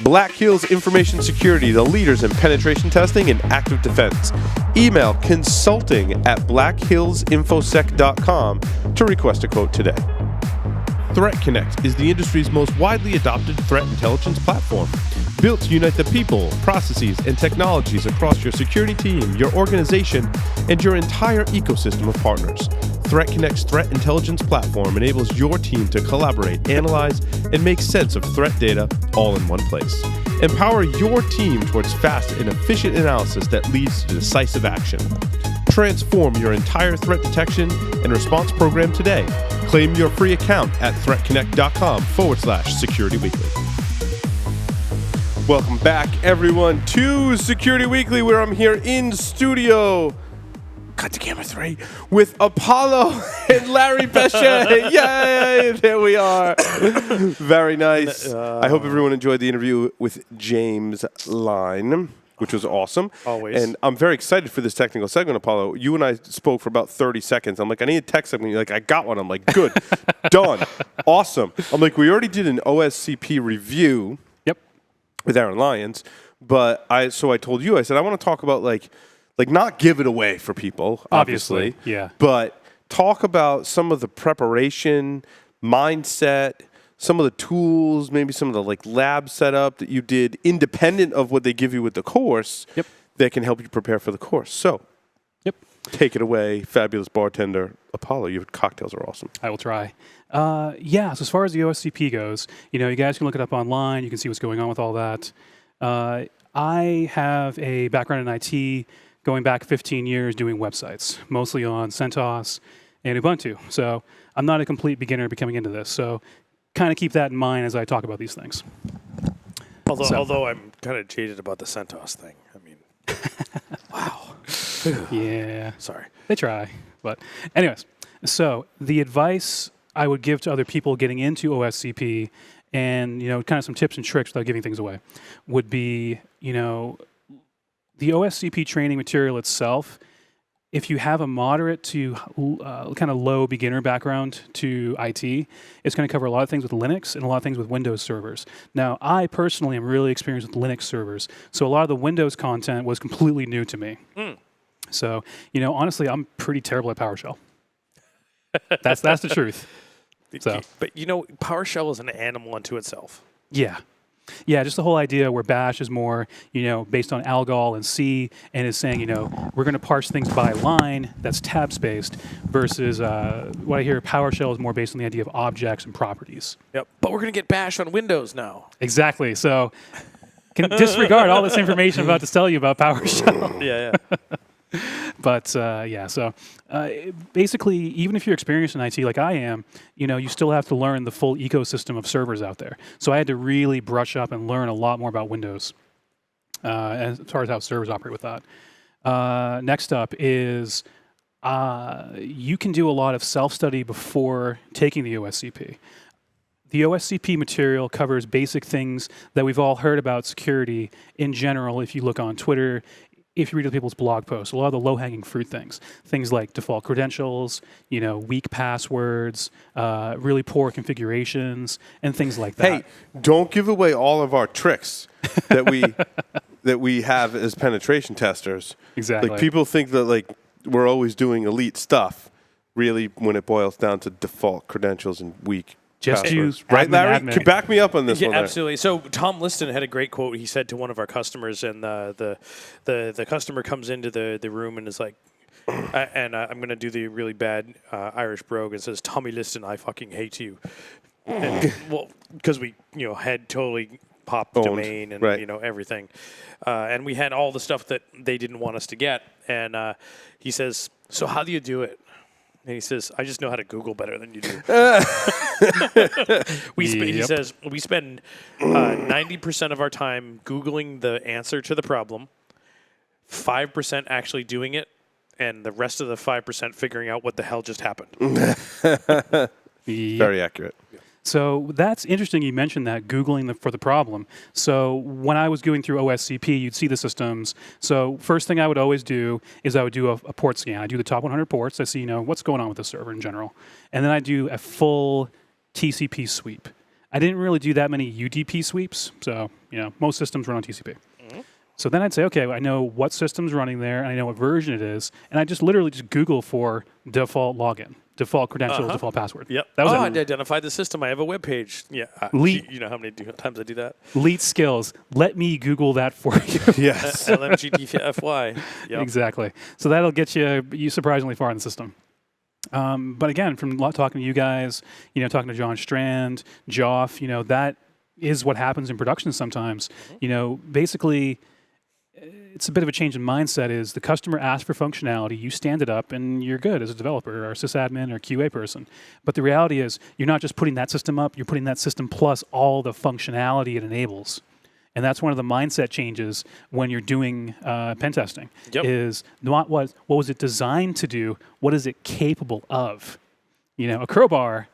Black Hills Information Security, the leaders in penetration testing and active defense. Email consulting@blackhillsinfosec.com to request a quote today. Threat Connect is the industry's most widely adopted threat intelligence platform. Built to unite the people, processes, and technologies across your security team, your organization, and your entire ecosystem of partners. Threat Connect's threat intelligence platform enables your team to collaborate, analyze, and make sense of threat data all in one place. Empower your team towards fast and efficient analysis that leads to decisive action. Transform your entire threat detection and response program today. Claim your free account at threatconnect.com/Security Weekly. Welcome back, everyone, to Security Weekly, where I'm here in studio. Cut to camera 3 with Apollo and Larry Bechet. Yay! There we are. Very nice. I hope everyone enjoyed the interview with James Line, which was awesome. Always. And I'm very excited for this technical segment, Apollo. You and I spoke for about 30 seconds. I'm like, I need a tech segment. You're like, I got one. I'm like, good. Done. Awesome. I'm like, we already did an OSCP review with Aaron Lyons, but I told you, I said, I want to talk about like not give it away for people, obviously. Yeah. But talk about some of the preparation, mindset, some of the tools, maybe some of the like lab setup that you did independent of what they give you with the course that can help you prepare for the course. So take it away, fabulous bartender Apollo. Your cocktails are awesome. I will try. So as far as the OSCP goes, you guys can look it up online. You can see what's going on with all that. I have a background in IT going back 15 years doing websites, mostly on CentOS and Ubuntu. So I'm not a complete beginner coming into this. So kind of keep that in mind as I talk about these things. Although I'm kind of jaded about the CentOS thing. I mean, wow. Yeah. Sorry. They try. But anyways, so the advice I would give to other people getting into OSCP and, kind of some tips and tricks without giving things away would be, the OSCP training material itself, if you have a moderate to kind of low beginner background to IT, it's going to cover a lot of things with Linux and a lot of things with Windows servers. Now, I personally am really experienced with Linux servers, so a lot of the Windows content was completely new to me. So, honestly, I'm pretty terrible at PowerShell. That's the truth. So. But PowerShell is an animal unto itself. Yeah, just the whole idea where Bash is more, based on Algol and C, and is saying, we're going to parse things by line that's tab-spaced, versus what I hear PowerShell is more based on the idea of objects and properties. Yep. But we're going to get Bash on Windows now. Exactly. So can disregard all this information I'm about to tell you about PowerShell. Yeah. But, so basically, even if you're experienced in IT like I am, you still have to learn the full ecosystem of servers out there. So I had to really brush up and learn a lot more about Windows as far as how servers operate with that. Next up is you can do a lot of self-study before taking the OSCP. The OSCP material covers basic things that we've all heard about security in general if you look on Twitter, if you read other people's blog posts, a lot of the low-hanging fruit things like default credentials, weak passwords, really poor configurations, and things like that. Hey, don't give away all of our tricks that we have as penetration testers. Exactly. Like people think that we're always doing elite stuff. Really, when it boils down to default credentials and weak just passwords. use right, Larry? admin. Can back me up on this one. Absolutely. So Tom Liston had a great quote. He said to one of our customers, and the customer comes into the room and is like, I'm going to do the really bad Irish brogue and says, "Tommy Liston, I fucking hate you." And, because we had totally popped domain and everything, and we had all the stuff that they didn't want us to get. And he says, "So how do you do it?" And he says, "I just know how to Google better than you do." He says, we spend 90% of our time Googling the answer to the problem, 5% actually doing it, and the rest of the 5% figuring out what the hell just happened. Very accurate. So that's interesting you mentioned that, Googling for the problem. So when I was going through OSCP, you'd see the systems. So first thing I would always do is I would do a port scan. I do the top 100 ports. I see, what's going on with the server in general. And then I do a full TCP sweep. I didn't really do that many UDP sweeps, so Most systems run on TCP. So then I'd say, okay, I know what system's running there, and I know what version it is, and I just literally just Google for default login, default credentials, default password. Yep. That was I identified the system. I have a web page. Yeah. You know how many times I do that? Elite skills. Let me Google that for you. Yes. LMGTFY. Yep. Exactly. So that'll get you surprisingly far in the system. But again, from talking to you guys, talking to John Strand, Joff, that is what happens in production sometimes. Basically, it's a bit of a change in mindset. Is the customer asks for functionality, you stand it up, and you're good as a developer or sysadmin or QA person. But the reality is, you're not just putting that system up; you're putting that system plus all the functionality it enables. And that's one of the mindset changes when you're doing pen testing. Yep. Is not what was it designed to do? What is it capable of? A crowbar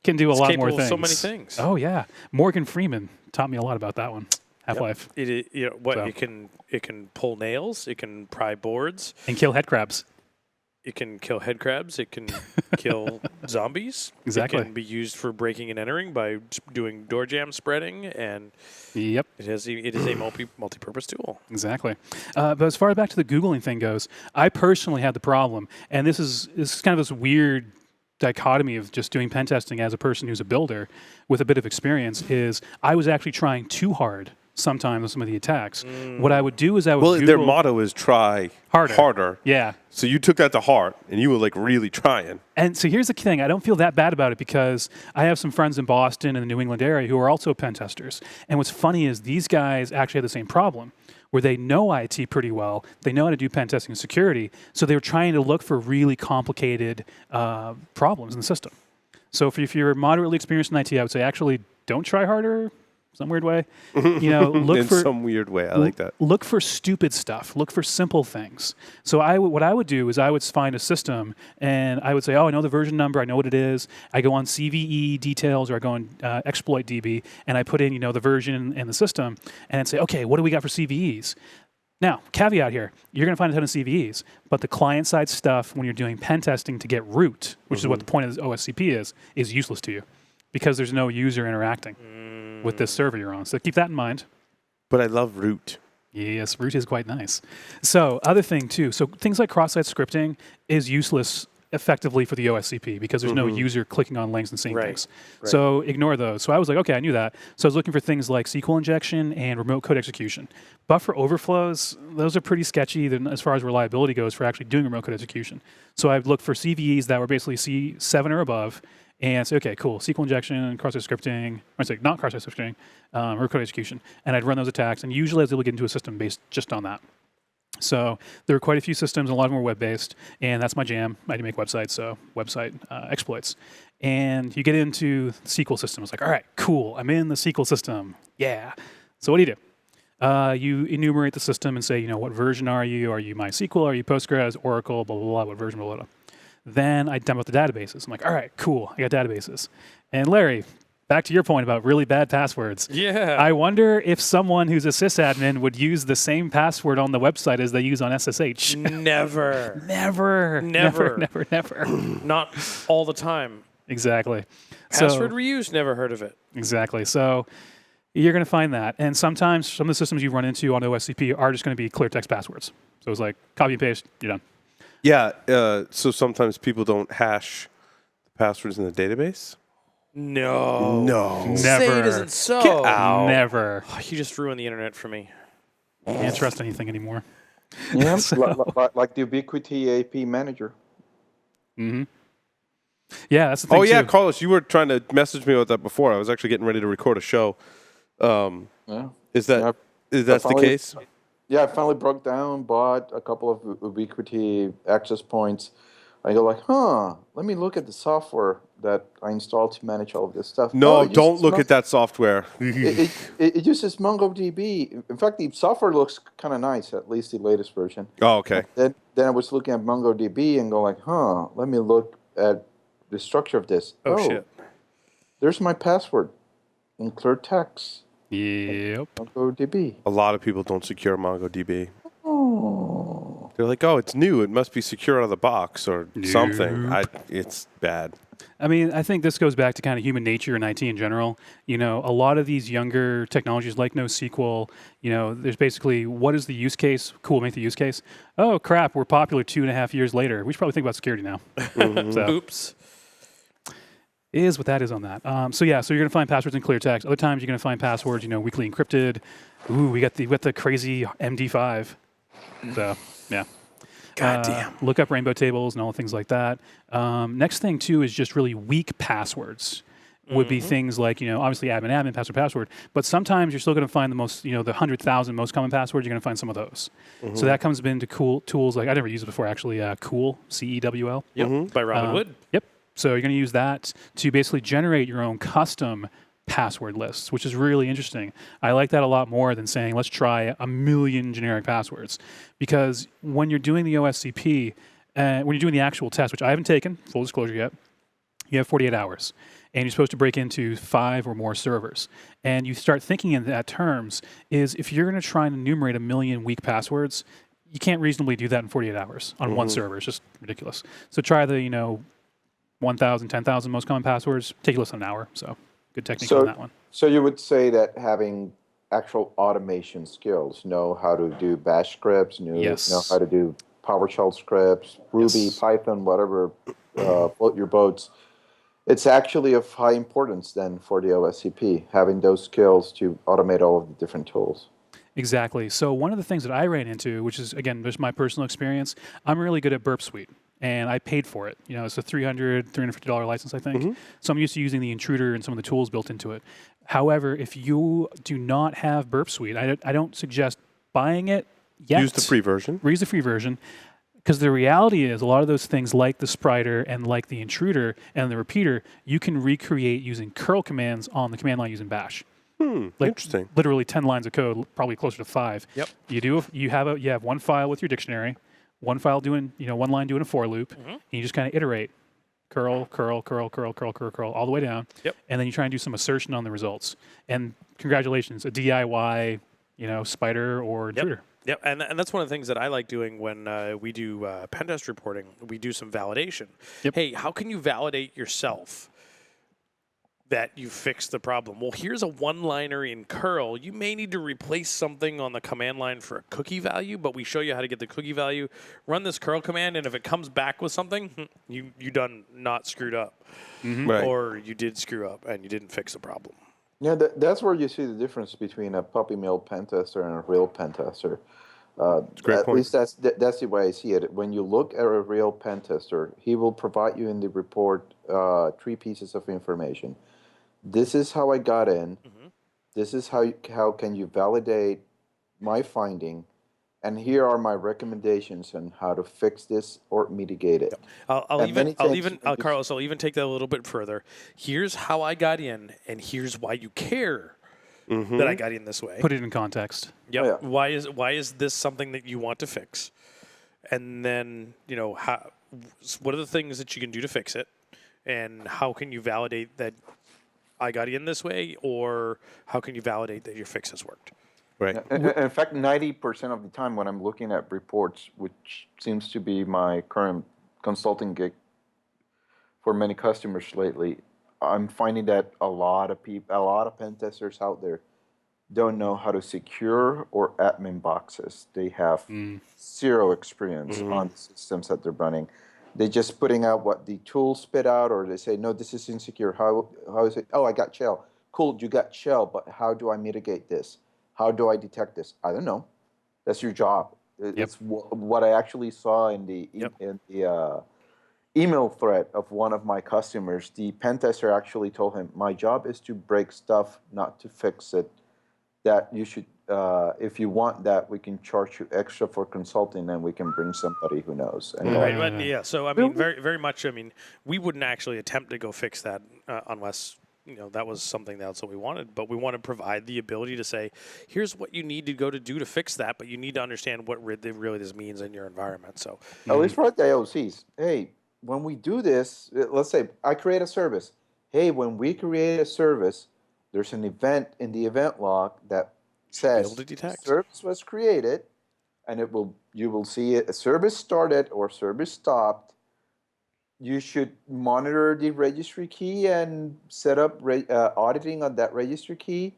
can do a lot more things. So many things. Oh yeah, Morgan Freeman taught me a lot about that one. Half-Life. It can pull nails. It can pry boards and kill head crabs. It can kill head crabs. It can kill zombies. Exactly. It can be used for breaking and entering by doing door jam spreading, and yep, it is a multi-purpose tool. Exactly. But as far back to the Googling thing goes, I personally had the problem, and this is kind of this weird dichotomy of just doing pen testing as a person who's a builder with a bit of experience. Is I was actually trying too hard sometimes with some of the attacks. What I would do is I would Google, their motto is try harder. Yeah. So you took that to heart, and you were like really trying. And so here's the thing. I don't feel that bad about it because I have some friends in Boston and the New England area who are also pen testers. And what's funny is these guys actually have the same problem where they know IT pretty well. They know how to do pen testing and security. So they were trying to look for really complicated problems in the system. So if you're moderately experienced in IT, I would say actually don't try harder. Some weird way, look in for some weird way. I like that. Look for stupid stuff. Look for simple things. So what I would do is I would find a system and I would say, oh, I know the version number. I know what it is. I go on CVE details or I go on exploit DB and I put in the version and the system and say, okay, what do we got for CVEs? Now, caveat here, you're going to find a ton of CVEs, but the client-side stuff when you're doing pen testing to get root, which is what the point of this OSCP is useless to you because there's no user interacting with this server you're on. So keep that in mind. But I love root. Yes, root is quite nice. So other thing too, so things like cross-site scripting is useless effectively for the OSCP because there's no user clicking on links and seeing things. Right. So ignore those. So I was like, okay, I knew that. So I was looking for things like SQL injection and remote code execution. Buffer overflows, those are pretty sketchy as far as reliability goes for actually doing remote code execution. So I've looked for CVEs that were basically C7 or above and say, okay, cool, SQL injection, cross-site scripting, or say not cross-site scripting, remote code execution. And I'd run those attacks, and usually I was able to get into a system based just on that. So there were quite a few systems, and a lot of them were web-based, and that's my jam. I do make websites, so website exploits. And you get into SQL systems, like, all right, cool, I'm in the SQL system, yeah. So what do? You enumerate the system and say, what version are you? Are you MySQL? Are you Postgres, Oracle, blah, blah, blah, what version, blah, blah, blah. Then I dump out the databases. I'm like, all right, cool, I got databases. And Larry, back to your point about really bad passwords. Yeah. I wonder if someone who's a sysadmin would use the same password on the website as they use on SSH. Never. Never. Not all the time. Exactly. Password reuse, never heard of it. Exactly. So you're going to find that. And sometimes some of the systems you run into on OSCP are just going to be clear text passwords. So it's like copy and paste, you're done. Yeah. So sometimes people don't hash the passwords in the database. No. Never. Say it isn't so. Get out. Never. Oh, you just ruined the internet for me. Can't trust anything anymore. Yeah, like the Ubiquiti AP manager. Mm-hmm. Yeah, that's the thing. Oh yeah, too. Carlos, you were trying to message me about that before. I was actually getting ready to record a show. Is that the case? Yeah, I finally broke down, bought a couple of Ubiquiti access points. I go like, let me look at the software that I installed to manage all of this stuff. No, don't look at that software. It uses MongoDB. In fact, the software looks kind of nice, at least the latest version. Oh, okay. Then I was looking at MongoDB and go like, let me look at the structure of this. Oh shit. There's my password in clear text. Yep. MongoDB. A lot of people don't secure MongoDB. Oh. They're like, it's new. It must be secure out of the box or something. It's bad. I mean, I think this goes back to kind of human nature in IT in general. You know, a lot of these younger technologies like NoSQL, you know, there's basically, what is the use case? Cool, make the use case. Oh, crap, we're popular 2.5 years later. We should probably think about security now. So, Oops. is what that is on that. So you're going to find passwords in clear text. Other times you're going to find passwords, you know, weakly encrypted. Ooh, we got the crazy MD5. So, yeah. God damn. Look up rainbow tables and all things like that. Next thing too is just really weak passwords. Would be things like, you know, obviously admin, password, but sometimes you're still going to find the most, you know, the 100,000 most common passwords. You're going to find some of those. So that comes into cool tools like I never used it before actually. Cool, CEWL. Yep. By Robin Wood. Yep. So you're going to use that to basically generate your own custom password lists, which is really interesting. I like that a lot more than saying, let's try 1 million generic passwords. Because when you're doing the OSCP, when you're doing the actual test, which I haven't taken, full disclosure yet, you have 48 hours. And you're supposed to break into 5 or more servers. And you start thinking in that terms is if you're going to try and enumerate 1 million weak passwords, you can't reasonably do that in 48 hours on one server. It's just ridiculous. So try the, you know, 1,000, 10,000 most common passwords. Take less than an hour. So good technique on that one. So you would say that having actual automation skills, know how to do bash scripts, know how to do PowerShell scripts, Ruby, Python, whatever, float your boats. It's actually of high importance then for the OSCP, having those skills to automate all of the different tools. Exactly. So one of the things that I ran into, which is, again, just my personal experience, I'm really good at Burp Suite. And I paid for it. You know, it's a $350 license, I think. So I'm used to using the intruder and some of the tools built into it. However, if you do not have Burp Suite, I don't suggest buying it yet. Use the free version. Use the free version. Because the reality is a lot of those things like the Spriter and like the intruder and the repeater, you can recreate using curl commands on the command line using bash. Interesting. Literally 10 lines of code, probably closer to 5. Yep. You have one file with your dictionary, one file doing, you know, one line doing a for loop, and you just kind of iterate. Curl, all the way down. Yep. And then you try and do some assertion on the results. And congratulations, a DIY, you know, Spider or intruder. Yep, and that's one of the things that I like doing when we do pen test reporting. We do some validation. Yep. Hey, how can you validate yourself that you fixed the problem? Well, here's a one-liner in curl. You may need to replace something on the command line for a cookie value, but we show you how to get the cookie value. Run this curl command, and if it comes back with something, you done not screwed up. Right. Or you did screw up, and you didn't fix the problem. Yeah, that's where you see the difference between a puppy mill pen tester and a real pen tester. Great point. At least that's the way I see it. When you look at a real pen tester, he will provide you in the report 3 pieces of information. This is how I got in. This is how can you validate my finding, and here are my recommendations on how to fix this or mitigate it. Carlos, I'll even take that a little bit further. Here's how I got in, and here's why you care that I got in this way. Put it in context. Yep. Oh, yeah. Why is this something that you want to fix? And then, you know, what are the things that you can do to fix it? And how can you validate that I got in this way, or how can you validate that your fix has worked? Right. In fact, 90% of the time when I'm looking at reports, which seems to be my current consulting gig for many customers lately, I'm finding that a lot of pen testers out there don't know how to secure or admin boxes. They have zero experience on the systems that they're running. They're just putting out what the tools spit out, or they say, no, this is insecure. How is it? Oh, I got shell. Cool, you got shell, but how do I mitigate this? How do I detect this? I don't know. That's your job. It's what I actually saw in the email thread of one of my customers. The pen tester actually told him, my job is to break stuff, not to fix it. That you should, if you want that, we can charge you extra for consulting, and we can bring somebody who knows. And Yeah. So I mean, very, very much. I mean, we wouldn't actually attempt to go fix that unless, you know, that was something that's what we wanted. But we want to provide the ability to say, here's what you need to go to do to fix that, but you need to understand what really this means in your environment. So at least for the IOCs, hey, when we do this, let's say I create a service. Hey, when we create a service, there's an event in the event log that says service was created, and you will see a service started or service stopped. you should monitor the registry key and set up auditing on that registry key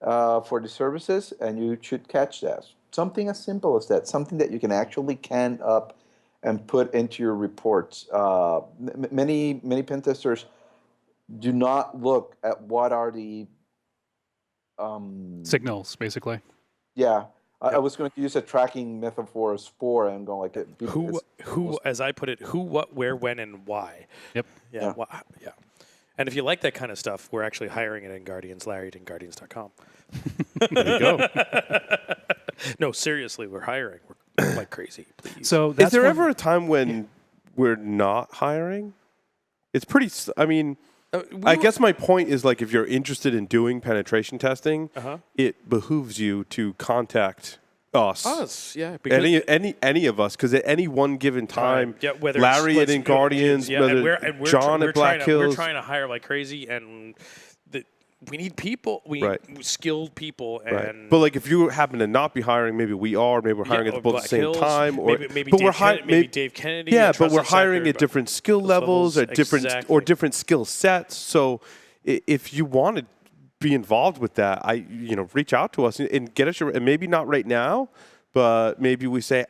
for the services, and you should catch that. Something as simple as that, something that you can actually can up and put into your reports. Many pen testers do not look at what are the Signals, basically. yeah. I was going to use a tracking metaphor of spore and going like it. Who, as I put it, who, what, where, when, and why. Yep. Yeah. Yeah. And if you like that kind of stuff, we're actually hiring at Guardians, Larry at Guardians.com. There you go. No, seriously, we're hiring. We're like crazy, please. So Is there ever a time when we're not hiring? It's pretty. I mean, I guess my point is like if you're interested in doing penetration testing, it behooves you to contact us. Yeah. Any of us, because at any one given time, whether Larry it's at Guardians, we're John at Black Hills, we're trying to hire like crazy, and we need people. We need skilled people, and right. But like if you happen to not be hiring, maybe we are. Maybe we're hiring at both the same Hills, time, or maybe maybe Dave Kennedy. Yeah, but we're hiring at different skill levels, at different skill sets. So if you want to be involved with that, reach out to us and get us and maybe not right now. But maybe we say,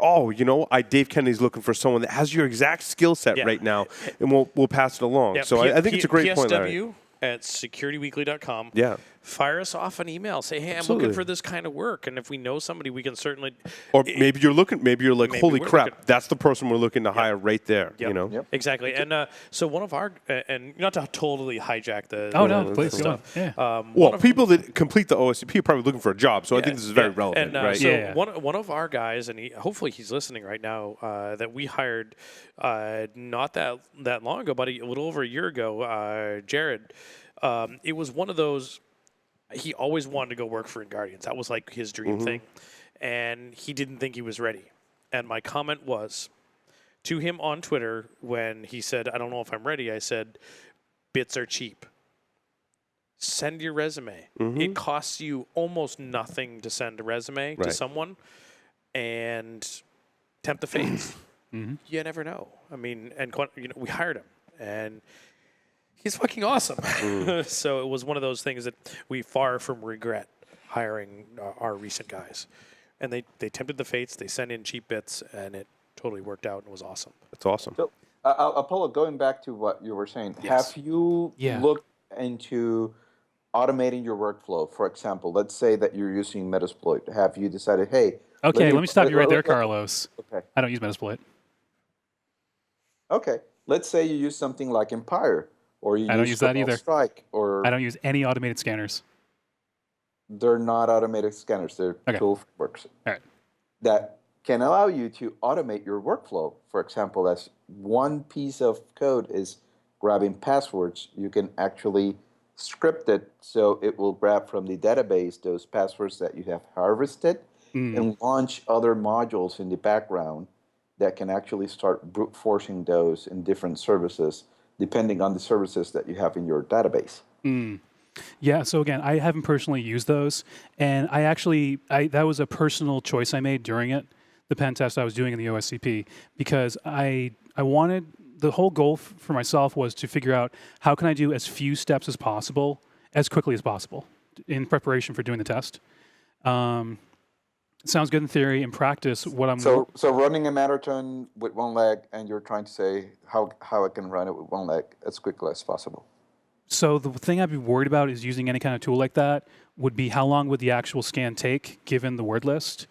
Dave Kennedy's looking for someone that has your exact skill set right now, and we'll pass it along. Yeah, so I think it's a great point, Larry. At securityweekly.com. Yeah. Fire us off an email. Say, hey, I'm looking for this kind of work. And if we know somebody, we can certainly. Or maybe you're like, holy crap, that's the person we're looking to hire right there. Yep. Exactly. And so one of our, and not to totally hijack the please stuff. Yeah. People that complete the OSCP are probably looking for a job. So I think this is very relevant. And right? so one of our guys, and hopefully he's listening right now, that we hired not that long ago, but a little over a year ago, Jared. It was one of those, he always wanted to go work for Guardians. That was like his dream thing. And he didn't think he was ready. And my comment was to him on Twitter when he said, I don't know if I'm ready, I said, bits are cheap. Send your resume. It costs you almost nothing to send a resume to someone and tempt the fates. You never know. I mean, and we hired him. And he's fucking awesome. So it was one of those things that we far from regret hiring our recent guys. And they tempted the fates. They sent in cheap bits, and it totally worked out and was awesome. That's awesome. So, Apollo, going back to what you were saying, have you looked into automating your workflow? For example, let's say that you're using Metasploit. Have you decided, hey... Okay, let me stop you right there, Carlos. Okay. I don't use Metasploit. Okay. Let's say you use something like Empire. Or I don't use that either. Strike, or I don't use any automated scanners. They're not automated scanners. They're tool frameworks that can allow you to automate your workflow. For example, as one piece of code is grabbing passwords, you can actually script it so it will grab from the database those passwords that you have harvested and launch other modules in the background that can actually start brute forcing those in different services, depending on the services that you have in your database. Yeah, so again, I haven't personally used those, and that was a personal choice I made during it, the pen test I was doing in the OSCP, because I wanted, the whole goal for myself was to figure out how can I do as few steps as possible, as quickly as possible, in preparation for doing the test. It sounds good in theory. In practice, what I'm... So running a marathon with one leg, and you're trying to say how I can run it with one leg as quickly as possible. So the thing I'd be worried about is using any kind of tool like that would be how long would the actual scan take, given the word list?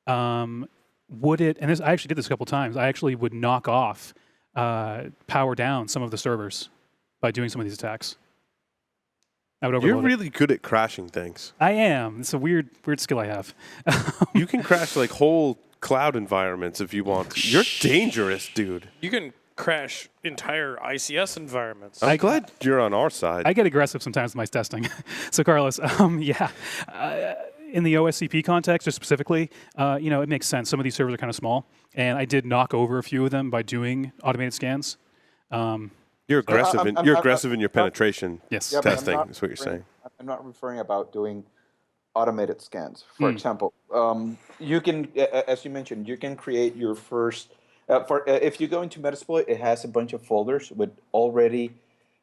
Would it... And I actually did this a couple times. I actually would knock off, power down some of the servers by doing some of these attacks. I would overload You're really good at crashing things. I am. It's a weird skill I have. You can crash like whole cloud environments if you want to. You're dangerous, dude. You can crash entire ICS environments. I'm glad you're on our side. I get aggressive sometimes with my testing. So, Carlos, in the OSCP context, just specifically, it makes sense. Some of these servers are kind of small, and I did knock over a few of them by doing automated scans. You're aggressive. You're aggressive in your penetration testing. Is what you're saying. I'm not referring about doing automated scans. For example, you can, as you mentioned, you can create your first If you go into Metasploit, it has a bunch of folders with already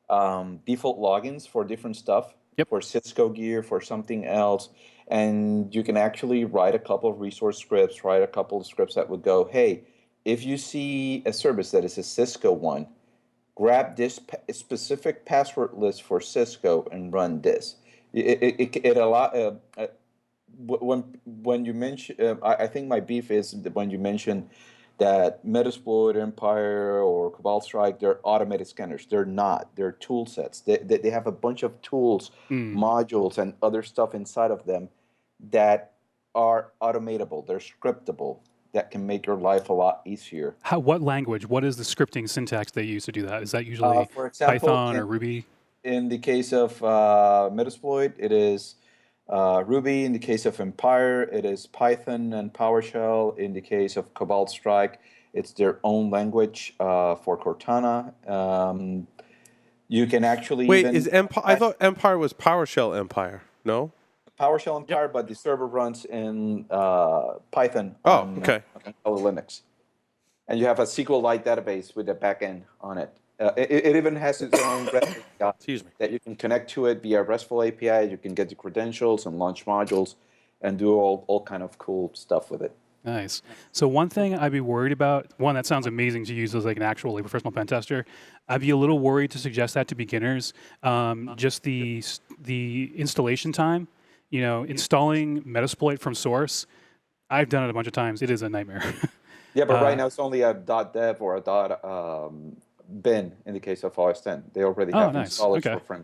default logins for different stuff. Yep. For Cisco gear, for something else, and you can actually write a couple of resource scripts, write a couple of scripts that would go, hey, if you see a service that is a Cisco one, grab this specific password list for Cisco and run this. It allow when you mention, I think my beef is when you mention that Metasploit, Empire, or Cabal Strike, they're automated scanners. They're not. They're tool sets. They have a bunch of tools, modules, and other stuff inside of them that are automatable. They're scriptable. That can make your life a lot easier. What language? What is the scripting syntax they use to do that? Is that usually For example, Python or Ruby? In the case of Metasploit, it is Ruby. In the case of Empire, it is Python and PowerShell. In the case of Cabal Strike, it's their own language for Cortana. You can actually Wait, is Empire? I thought Empire was PowerShell Empire. No. PowerShell Empire, but the server runs in Python. Oh, okay. On Linux, and you have a SQLite database with a backend on it. It even has its own REST API. Excuse me. That you can connect to it via RESTful API. You can get the credentials and launch modules, and do all kind of cool stuff with it. Nice. So one thing I'd be worried about, one that sounds amazing to use as like an actual like professional pen tester, I'd be a little worried to suggest that to beginners. Just the installation time. You know, installing Metasploit from source, I've done it a bunch of times. It is a nightmare. Yeah, but right now it's only a .dev or a .bin in the case of OS X. They already have installers for free.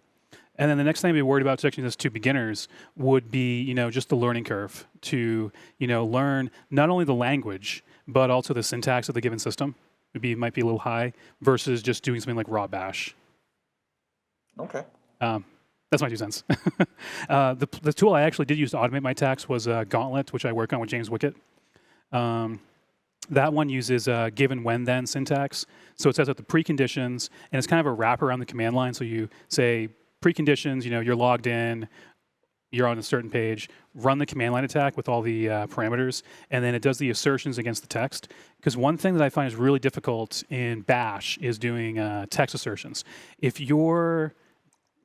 And then the next thing I'd be worried about teaching this to beginners would be, you know, just the learning curve to, you know, learn not only the language, but also the syntax of the given system. Might be a little high versus just doing something like raw bash. Okay. That's my 2 cents. The tool I actually did use to automate my tax was Gauntlet, which I work on with James Wickett. That one uses given when then syntax. So it sets up the preconditions, and it's kind of a wrap around the command line. So you say preconditions, you know, you're logged in, you're on a certain page, run the command line attack with all the parameters, and then it does the assertions against the text. Because one thing that I find is really difficult in Bash is doing text assertions. If your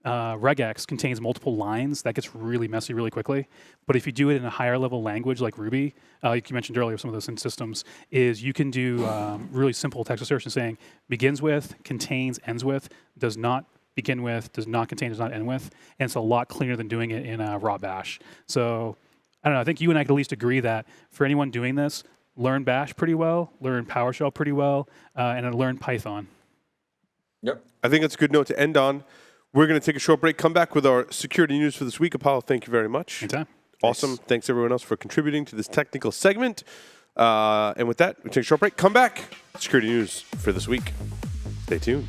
regex contains multiple lines, that gets really messy really quickly. But if you do it in a higher level language like Ruby, like you mentioned earlier, some of those in systems, is you can do really simple text assertion saying begins with, contains, ends with, does not begin with, does not contain, does not end with, and it's a lot cleaner than doing it in raw bash. So I don't know, I think you and I could at least agree that for anyone doing this, learn Bash pretty well, learn PowerShell pretty well, and learn Python. Yep. I think that's a good note to end on. We're going to take a short break, come back with our security news for this week. Apollo, thank you very much. Anytime. Awesome. Thanks everyone else for contributing to this technical segment. And with that, we take a short break, come back. Security news for this week. Stay tuned.